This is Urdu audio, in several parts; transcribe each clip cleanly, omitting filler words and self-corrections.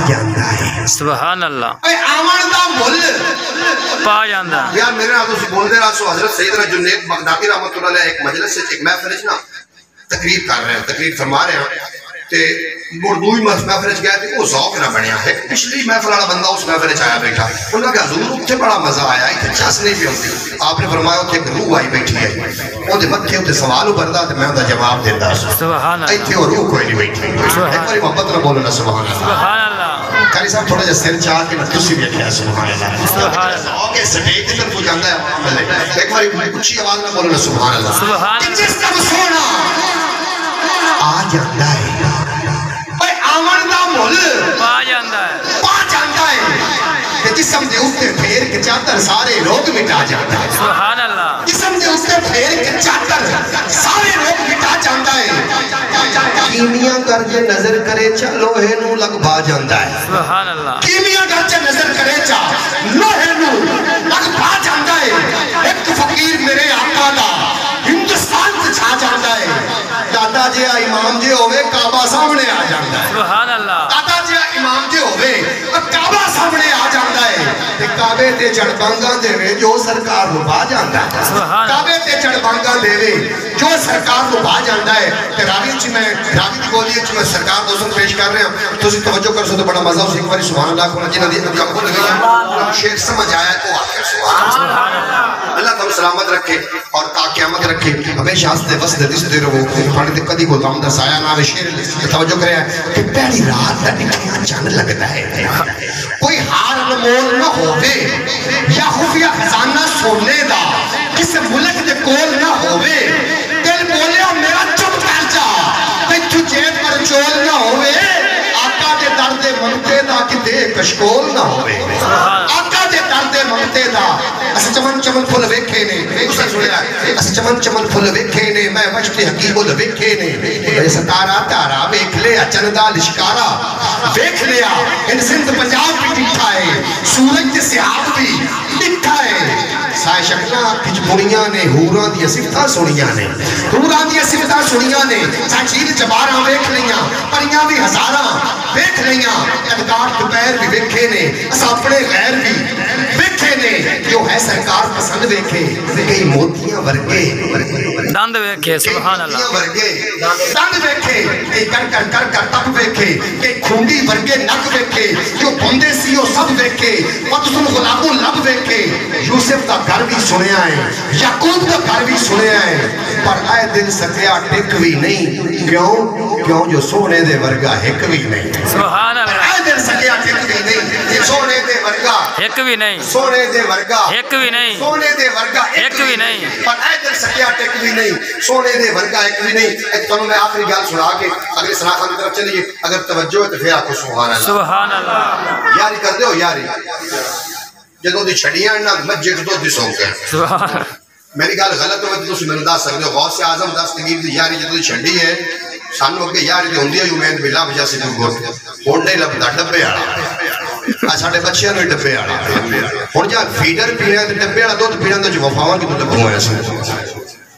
جاندا ہے سبحان اللہ اے آمن دا مل پا جاندا یار میرے نال تسی بولدے رہا سو حضرت سیدنا جنید بغدادی رحمۃ اللہ علیہ ایک مجلس ایک محفل نا تقریر کر رہے ہیں تقریر فرما رہے ہیں تے دوئی محفل گیا تے وہ ذوق نہ بنیا ہے پچھلی محفل والا بندہ اس محفل آیا بیٹھا انہوں نے کہا حضور اتنے بڑا مزہ آیا اتنے چس نہیں پی ہوتی آپ نے فرمایا اتنے ایک روح آئی بیٹھی ہے وہ متھے اتنے سوال ابھردا تے میں انہاں جواب دیندا سبحان اللہ اتنے وہ روح کوئی نہیں بیٹھی ایک باری محبت نہ بولو نا سبحان اللہ سبحان اللہ قاری صاحب تھوڑا جا سر چاہ کے نہ تسی بھی کہا سبحان اللہ سبحان اللہ اوکے سٹیج کی طرف جاندا ہے ایک باری اونچی آواز نہ بولو نا سبحان اللہ سبحان جس کا سونا آ جاندا ہے آمن دا مل پا جاندا ہے پا جاندا ہے جسم دے اوتے پھیر کے چادر سارے روگ مٹا جاندا ہے سبحان اللہ جسم دے اوتے پھیر کے چادر سارے روگ مٹا جاندا ہے کیمیا کر کے نظر کرے چا لوہے نو لگ بھا جاندا ہے سبحان اللہ کیمیا کر کے نظر کرے چا لوہے نو لگ بھا جاندا ہے ایک فقیر میرے آقا دا ہندوستان تے چھا جاندا ہے دادا جی امام جی ہوئے کعبہ سامنے آ جاندا ہے سبحان اللہ دادا جی امام جی ہوئے کعبہ سامنے آ جاندا ہے تے کعبے تے چڑھ بانگاں دے وے جو سرکار نو بھا جاندا ہے کعبے تے چڑھ بانگاں دے وے جو سرکار نو بھا جاندا ہے تے راوی چ میں راوی دی بولی چ میں سرکار دوستوں پیش کر رہا ہوں تسی توجہ کر سو تو بڑا مزہ ہو ایک بار سبحان اللہ کو جنہاں دی کم ہو لگی شیخ سمجھ آیا تو آخر سبحان اللہ اللہ تعالی سلامت رکھے اور تا قیامت رکھے ہمیشہ ہنستے وستے دستے رہو پڑھتے تے کدی کو دم دسایا نہ شیر توجہ کرے کہ پہلی رات دا نکھیاں چند لگتا ہے کوئی ہار مول نہ ہووے یا خفیہ خزانہ سونے دا کس ملک دے کول نہ ہووے دل بولیا میرا چپ کر جا پچھو جیب پر چول نہ ہووے آقا دے درد منگتے دا کہ دے کشکول نہ ہووے آقا دے درد منگتے دا اس چمن چمن پھل ویکھے نے اسے سنیا اس چمن چمن پھل ویکھے نے میں وشتی حقیب ویکھے نے اے ستارہ تارا ویکھ لیا چندہ لشکارا ویکھ لیا ان سندھ پنجاب بھی ڈٹھا ہے سورج دے سیاب بھی ڈٹھا ہے سائے شکلہ کچھ بڑیاں نے ہوران دیا صفتہ سنیاں نے ہوران دیا صفتہ سنیاں نے ساچیر جباراں ویکھ لیاں پریاں بھی ہزاراں ویکھ لیاں ادگار دوپہر بھی ویکھے نے اس اپنے غیر بھی ویکھے نے جو ہے سرکار پسند ویکھے کئی موتیاں ورگے دند ویکھے سبحان اللہ دند ویکھے کئی کر کر کر کر تب ویکھے کئی کھونڈی ورگے نک ویکھے جو بندے سی وہ سب ویکھے پتسن غلاموں لب ویکھے یوسف کا گھر بھی سنیا ہے یعقوب کا گھر بھی سنیا ہے پر اے دل سکیا ٹک بھی نہیں کیوں جو سونے دے ورگا ہک بھی نہیں سبحان اللہ اے دل سکیا ٹک بھی نہیں سونے دے ورگا ہک بھی نہیں سونے دے ورگا ہک بھی نہیں سونے دے ورگا ہک بھی نہیں پر اے دل سکیا ٹک بھی نہیں سونے دے ورگا ہک بھی نہیں ایک تنوں میں آخری گال سنا کے اگلے سنا خان کی طرف چلیے اگر توجہ ہے تو پھر آپ کو سبحان اللہ سبحان اللہ یاری کر دے ہو یاری جدوں دی چھڑیاں نہ مسجد تو دی سو کے سبحان میری گل غلط ہوئے تو تسی میں دس سکتے ہو غوث اعظم دستگیر دی یاری جدوں دی چھڑی ہے سانو اگے یاری دی ہوندی ہے امید بھی لب جیسے کوئی گھر ہن نہیں لبدا ڈبے والا ساڈے بچیاں نوں ڈبے والا ہن جا فیڈر پینا تے ڈبے والا دودھ پینا تے وفاواں کی تو ڈبوں ہے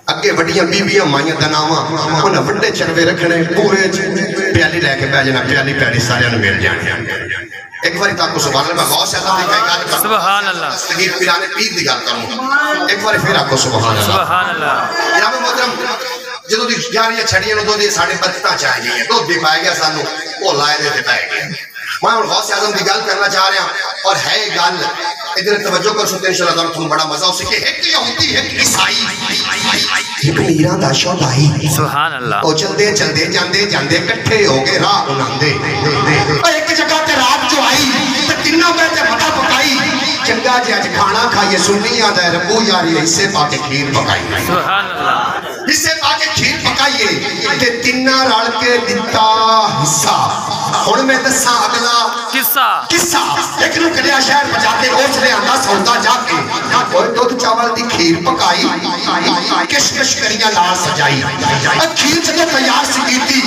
اگے وڈیاں بیبیاں مائیاں دناواں انہاں وڈے چربے رکھنے پورے پیالی لے کے بیٹھ جانا پیالی پیالی سارے نوں مل جانی ایک باری تاکو سبحان اللہ میں غوث اعظم دی گل کروں سبحان اللہ دستگیر پیرانے پیر دی گل کروں ایک باری پھر آکو سبحان اللہ سبحان اللہ جناب محترم جدوں دی یاریاں چھڑیاں دو دی ساڈے بچتا چاہ گئی ہیں دودھ بھی پائے گیا سانو وہ لائے دے تے پائے گیا میں غوث اعظم دی گل کرنا چاہ رہا ہوں اور ہے گل ادھر توجہ کر سکتے انشاءاللہ تعالی تھانوں بڑا مزہ ہو سکے ایک یہودی ایک عیسائی ایک میرا دا شودائی سبحان اللہ او چلدے چلدے جاندے جاندے کٹھے ہو گئے راہ اناندے ایک جگہ تے رات جو آئی تے تینوں میں تے پتہ پکائی چنگا جی اج کھانا کھائیے سنی آدھا ہے ربو یاری حصے پا کے کھیر پکائی سبحان اللہ حصے پا کے کھیر پکائیے تے تینہ رل کے دتا حصہ ہن میں دساں اگلا قصہ ایک نو کلیا شہر بجا کے اس نے آندا سودا جا کے کوئی دودھ چاول دی کھیر پکائی کش کش کریاں لال سجائی کھیر جدوں تیار سی کیتی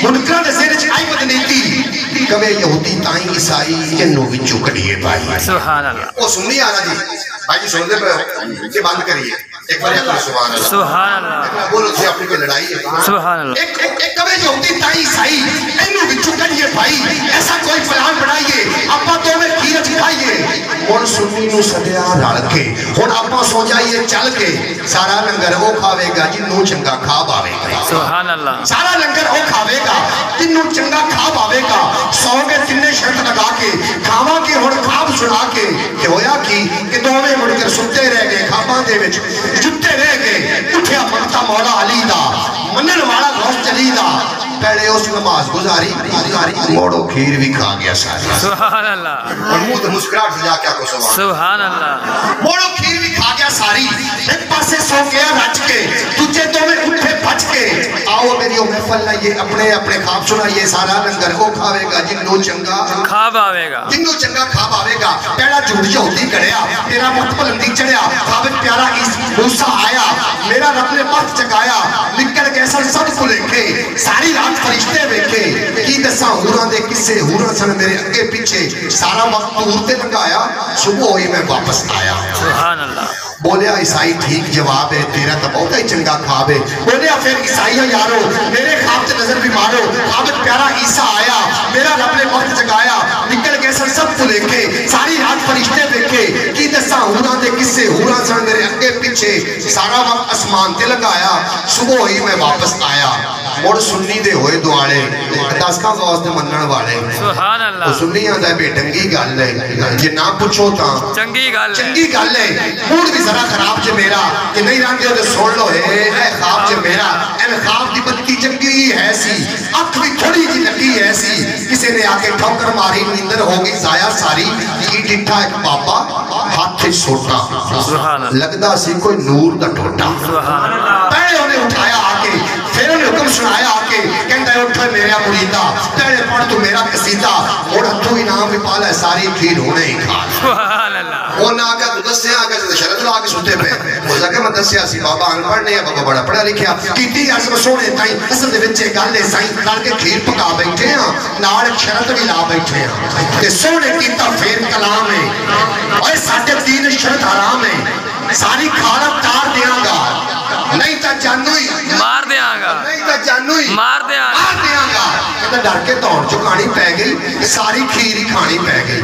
منکراں دے ذہن وچ آئی بدنیتی کبے یہودی تائیں عیسائی جنوں وچوں کڈیے پائی سبحان اللہ او سننی آ رہا جی بھائی جی سن دے پے کہ بند کریے ایک بار اپنا سبحان اللہ سبحان اللہ بولو تھی اپنی کوئی لڑائی ہے سبحان اللہ ایک کبے یہودی تائیں عیسائی اینوں وچوں کڈیے پائی ایسا کوئی ہی پلان بنائیے اپا تو میں کھیرت کھائیے ہن سنی نو سدیا رل کے ہن اپا سو جائیے چل کے سارا لنگر وہ کھاوے گا جنوں چنگا خواب آوے گا سبحان اللہ سارا لنگر وہ کھاوے گا جنوں چنگا خواب آوے گا سو کے تینے شرط لگا کے کھاواں کے ہن خواب سنا کے کہ ہویا کی کہ دوویں مڑ کے ستے رہ گئے خواباں دے وچ جتے رہ گئے اٹھیا منگتا مولا علی دا منن والا غوث جلی دا پہلے اس نماز گزاری موڑو کھیر بھی کھا گیا ساری سبحان اللہ اور منہ تے مسکراہٹ سے جا کے آکو سبحان اللہ موڑو کھیر بھی کھا گیا ساری ایک پاسے سو گیا رچ کے تجھے دو میں اٹھے بچ کے آؤ میری محفل لائیے اپنے اپنے خواب سنائیے سارا لنگر وہ کھاوے گا جنوں چنگا خواب آوے گا جنوں چنگا خواب آوے گا پہلا جھوٹ یہودی کڑیا تیرا مت بلندی چڑھیا خواب پیارا موسیٰ آیا میرا رب نے پرت چکایا نکل گئے سن سب کو لکھے ساری رات فرشتے ویکھے کی دساں ہوراں دے کسے ہوراں سن میرے اگے پیچھے سارا وقت دور تے لگایا صبح ہوئی میں واپس آیا سبحان اللہ بولیا عیسائی ٹھیک جواب ہے تیرا تو بہت ہی چنگا خواب ہے بولیا پھر عیسائی یارو میرے خواب تے نظر بھی مارو خواب پیارا عیسیٰ آیا میرا رب نے وقت جگایا نکل گئے سن سب کو لکھے ساری رات فرشتے دیکھے کی دساں ہوراں دے کسے ہوراں سن میرے اگے پیچھے سارا وقت اسمان تے لگایا صبح ہوئی میں واپس آیا مڑ سنی دے ہوئے دوالے دس کا غوث دے منن والے سبحان اللہ سنی آدھا بے ڈنگی گل ہے جے نہ پوچھو تا چنگی گل چنگی گل ہے موڈ بھی ذرا خراب جے میرا کہ نہیں رہتے ہو تو سن لو اے خواب جے میرا اے خواب دی بتی چنگی ہے سی اکھ بھی تھوڑی جی لگی ہے سی کسی نے آکے ٹھوکر ماری نیندر ہوگی ضائع ساری یہ ڈٹھا ایک پاپا ہاتھ سوٹا لگدا سی کوئی نور دا ٹوٹا پہلے انہیں اٹھایا آکے پھر انہیں حکم سنایا آکے کہندہ ہے اٹھا میرا مریدہ پہلے پڑھ تو میرا قصیدہ اور ہتھو انعام بھی پالا ہے ساری کھیر ہونے ہی کھا سبحان اللہ وہ نہ آگا تو دس سے آگا تو شرط لا کے سوتے پہ وہ زکر میں دس سے آسی بابا ان پڑھنے ہیں بابا بڑا پڑھا لکھیا کیتی عرض سونے تائیں اصل دے وچے گالے سائیں لڑ کے کھیر پکا بیٹھے ہیں ناڑ شرط بھی لا بیٹھے ہیں کہ سونے کیتا پھر کلام ہے اور ساڑھے دین شرط حرام ہے ساری کھانا تار دیاں گا نہیں تا جانوئی مار دیاں گا نہیں تا جانوئی مار دیاں گا کہتا ڈر کے توڑ چکانی پہ گئی ساری کھیری کھانی پہ گئی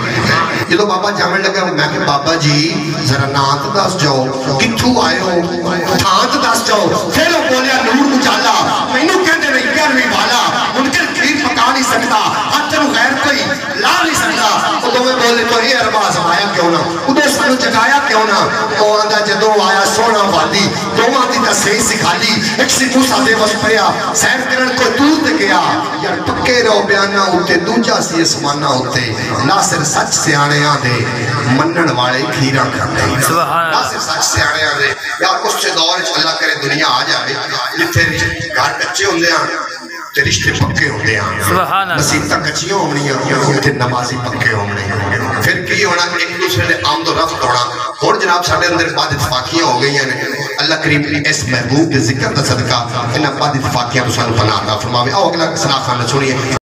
یہ تو بابا جامن لگا میں کہ بابا جی ذرا نانت دس جاؤ کتھو آئے ہو تھانت دس جاؤ پھر وہ بولیا نور مجالا میں نو کہنے نہیں کہنے والا منکر کھیر پکا نہیں سکتا حتی نو غیر کوئی لا نہیں سکتا وہ تو میں بولے تو یہ ارباز آیا کیوں نہ ادھو سانو جگایا کیوں نہ تو آندہ جدو آیا سونا والی دو آتی تا صحیح سکھا لی ایک سی موسیٰ دے بس پڑیا سیر کرن کو دور دے گیا یار پکے رہو بیانہ ہوتے دوجہ سی اسمانہ ہوتے ناصر سچ سے آنے آدھے منن والے کھیرہ کرتے ناصر سچ سے آنے آدھے یار اس سے دور اللہ کرے دنیا آ جائے جتھے گھر کچھے ہوندے ہیں تے رشتے پکے ہوندے ہیں نصیبتہ کچھیاں ہوندیاں تے نمازی پکے ہوندے پھر کی ہونا ایک دوسرے نے آمد و رفت ہونا اور جناب ساڑھے اندر بعد اتفاقیاں ہو گئی ہیں اللہ کریم اس محبوب کے ذکر دا صدقہ انہاں بعد اتفاقیاں تو سانو پناہ عطا فرماوے آؤ اگلا سنا خانہ سنیے